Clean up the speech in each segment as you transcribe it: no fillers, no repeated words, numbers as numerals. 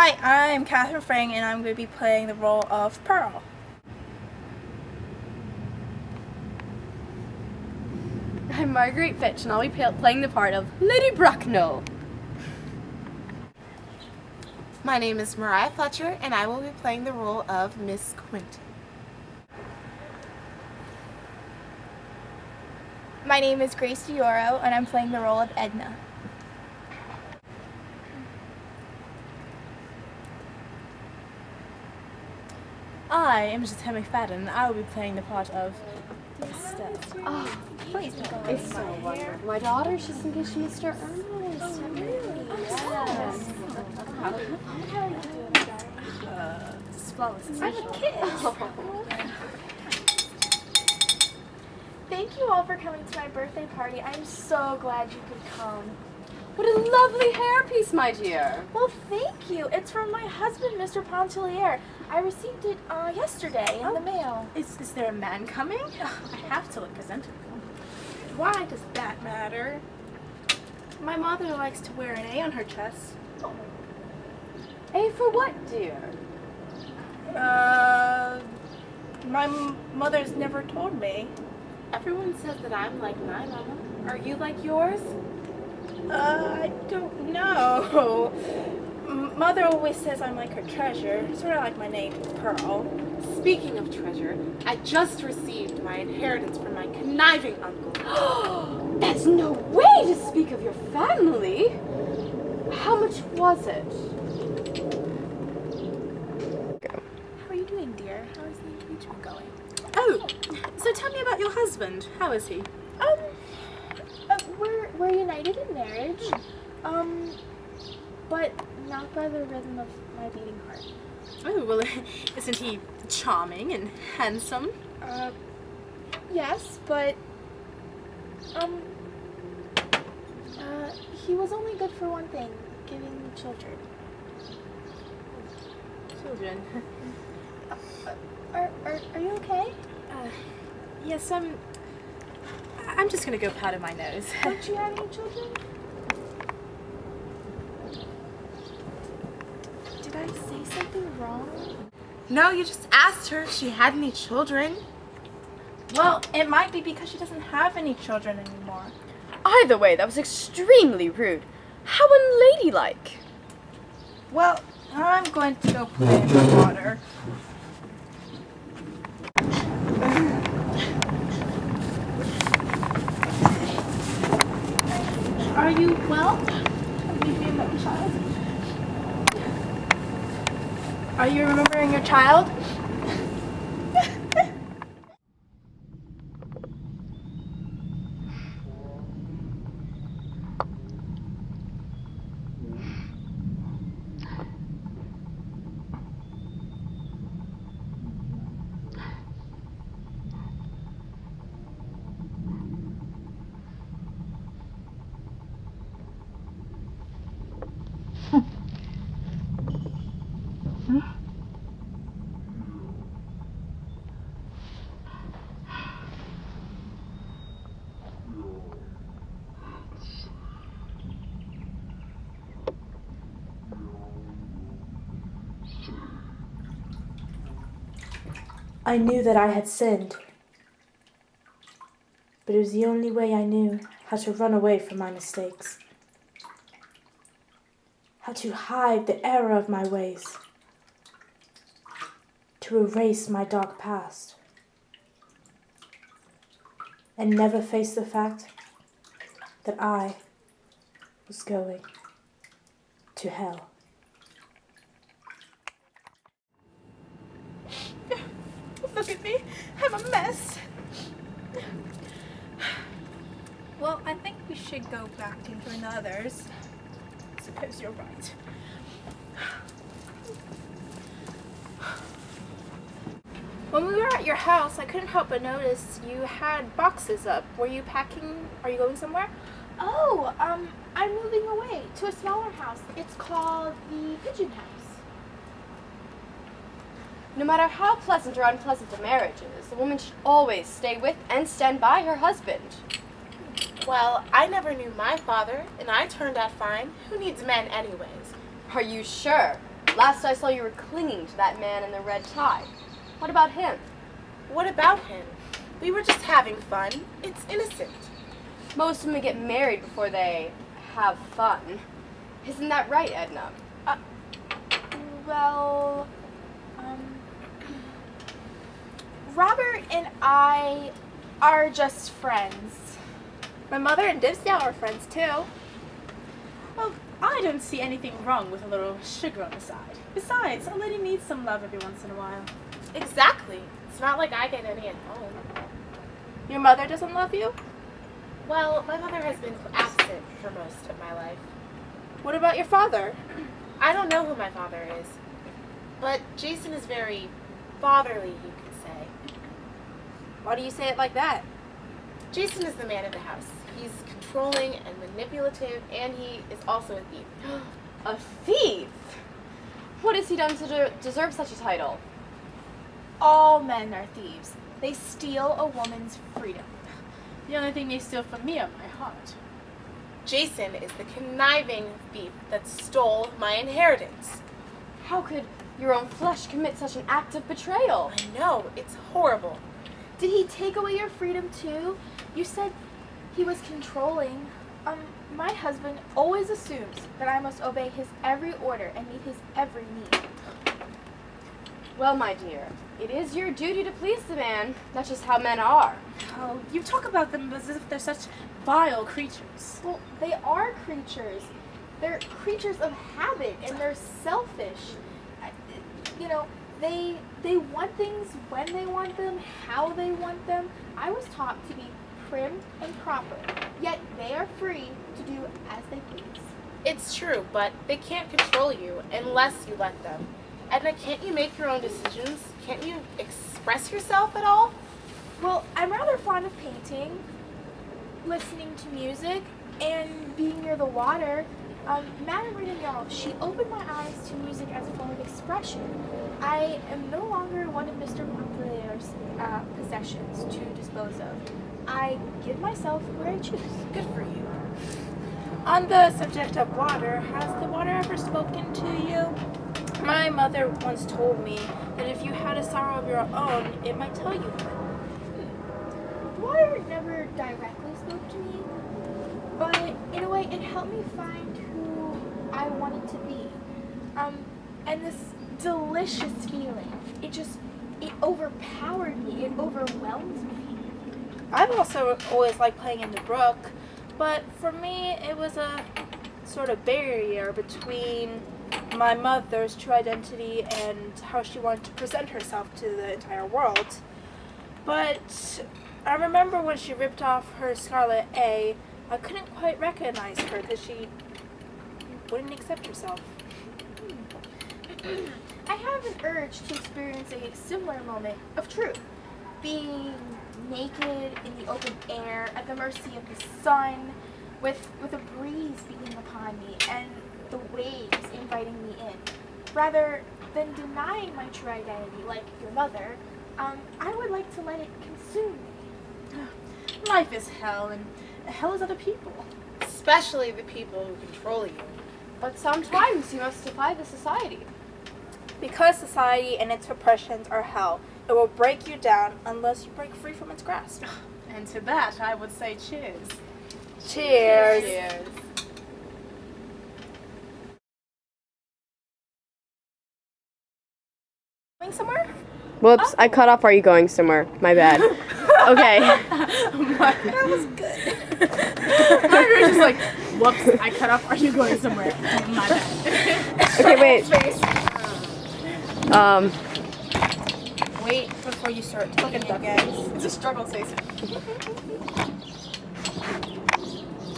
Hi, I'm Catherine Frang, and I'm going to be playing the role of Pearl. I'm Marguerite Fitch, and I'll be playing the part of Lady Bracknell. My name is Mariah Fletcher, and I will be playing the role of Miss Quinton. My name is Grace Dioro, and I'm playing the role of Edna. I am just Tammy Fadden, and I will be playing the part of Estelle. Oh, please don't. It's so wonderful. My daughter, she's engaged to Mr. Ernest. Yes. It's flawless. I'm a kid. Thank you all for coming to my birthday party. I'm so glad you could come. What a lovely hairpiece, my dear. Well, thank you. It's from my husband, Mr. Pontellier. I received it yesterday in the mail. Is there a man coming? I have to look presentable. Why does that matter? My mother likes to wear an A on her chest. A for what, dear? My mother's never told me. Everyone says that I'm like my mama. Are you like yours? I don't know. Mother always says I'm like her treasure, sort of like my name, Pearl. Speaking of treasure, I just received my inheritance from my conniving uncle. That's no way to speak of your family. How much was it? How are you doing, dear? How is the engagement going? Oh, so tell me about your husband. How is he? We're united in marriage, but not by the rhythm of my beating heart. Oh, well, isn't he charming and handsome? Yes, but, he was only good for one thing, giving children. Children. Are you okay? Yes, I'm just gonna go powder my nose. Don't you have any children? Did I say something wrong? No, you just asked her if she had any children. Well, it might be because she doesn't have any children anymore. Either way, that was extremely rude. How unladylike. Well, I'm going to go play in the water. Are you well? Are you remembering your child? I knew that I had sinned, but it was the only way I knew how to run away from my mistakes, how to hide the error of my ways, to erase my dark past, and never face the fact that I was going to hell. Look at me. I'm a mess. Well, I think we should go back and join the others. I suppose you're right. When we were at your house, I couldn't help but notice you had boxes up. Were you packing? Are you going somewhere? Oh, I'm moving away to a smaller house. It's called the Pigeon House. No matter how pleasant or unpleasant a marriage is, a woman should always stay with and stand by her husband. Well, I never knew my father, and I turned out fine. Who needs men anyways? Are you sure? Last I saw you were clinging to that man in the red tie. What about him? What about him? We were just having fun. It's innocent. Most women get married before they have fun. Isn't that right, Edna? Well, Robert and I are just friends. My mother and Divsdale are friends too. Well, I don't see anything wrong with a little sugar on the side. Besides, a lady needs some love every once in a while. Exactly. It's not like I get any at home. Your mother doesn't love you? Well, my mother has been absent for most of my life. What about your father? I don't know who my father is, but Jason is very fatherly, you could say. Why do you say it like that? Jason is the man of the house. He's controlling and manipulative, and he is also a thief. A thief? What has he done to deserve such a title? All men are thieves. They steal a woman's freedom. The only thing they steal from me are my heart. Jason is the conniving thief that stole my inheritance. How could your own flesh commit such an act of betrayal? I know, it's horrible. Did he take away your freedom too? You said he was controlling. My husband always assumes that I must obey his every order and meet his every need. Well, my dear, it is your duty to please the man. That's just how men are. Oh, you talk about them as if they're such vile creatures. Well, they are creatures. They're creatures of habit, and they're selfish. You know, they want things when they want them, how they want them. I was taught to be prim and proper, yet they are free to do as they please. It's true, but they can't control you unless you let them. Edna, can't you make your own decisions? Can't you express yourself at all? Well, I'm rather fond of painting, listening to music, and being near the water. Madame Ridingale, she opened my eyes to music as a form of expression. I am no longer one of Mr. Montpellier's possessions to dispose of. I give myself where I choose. Good for you. On the subject of water, has the water ever spoken to you? My mother once told me that if you had a sorrow of your own, it might tell you of it. Water never directly spoke to me, but in a way it helped me find who I wanted to be. And this delicious feeling, it overpowered me, it overwhelmed me. I've also always liked playing in the brook, but for me it was a sort of barrier between my mother's true identity and how she wanted to present herself to the entire world. But I remember when she ripped off her scarlet A, I couldn't quite recognize her because she wouldn't accept herself. I have an urge to experience a similar moment of truth. Being naked in the open air, at the mercy of the sun, with a breeze beating upon me and the waves inviting me in. Rather than denying my true identity like your mother, I would like to let it consume me. Life is hell, and hell is other people. Especially the people who control you. But sometimes you must defy the society. Because society and its repressions are hell, it will break you down unless you break free from its grasp. And to that, I would say cheers. Cheers. Cheers. Going somewhere? Whoops, I cut off Are You Going Somewhere? My bad. Okay. That was good. Margaret's just like, whoops, I cut off Are You Going Somewhere? My bad. Okay, wait. Wait before you start talking, guys. It's a struggle, Stacey.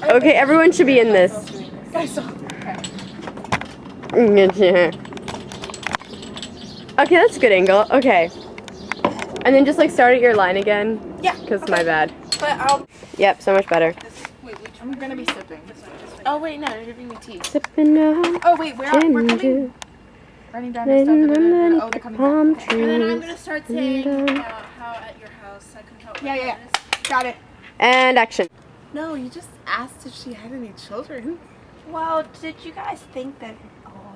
Okay, everyone should be in this. Guys, so Okay, that's a good angle. Okay. And then just like start at your line again. Yeah. Because my bad. But I'll. Yep, so much better. I'm gonna be sipping. Oh, wait, no, you're giving me tea. Sipping on Oh wait, we're coming. Running down this stuff. Oh, they're coming palm back. trees. And then I'm gonna start saying how at your house I couldn't help. Yeah. Got it. And action. No, you just asked if she had any children. Well, did you guys think that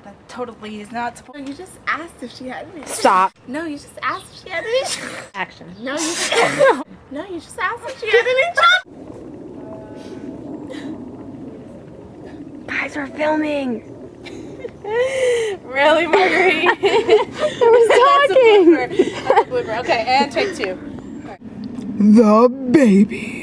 that totally is not supposed. You just asked if she had any. Stop. No, you just asked if she had any. Action. No, you just no, you just asked if she had any. Guys, we're filming. Really, Marguerite? I was talking. That's a blooper. Okay, and take 2. The baby.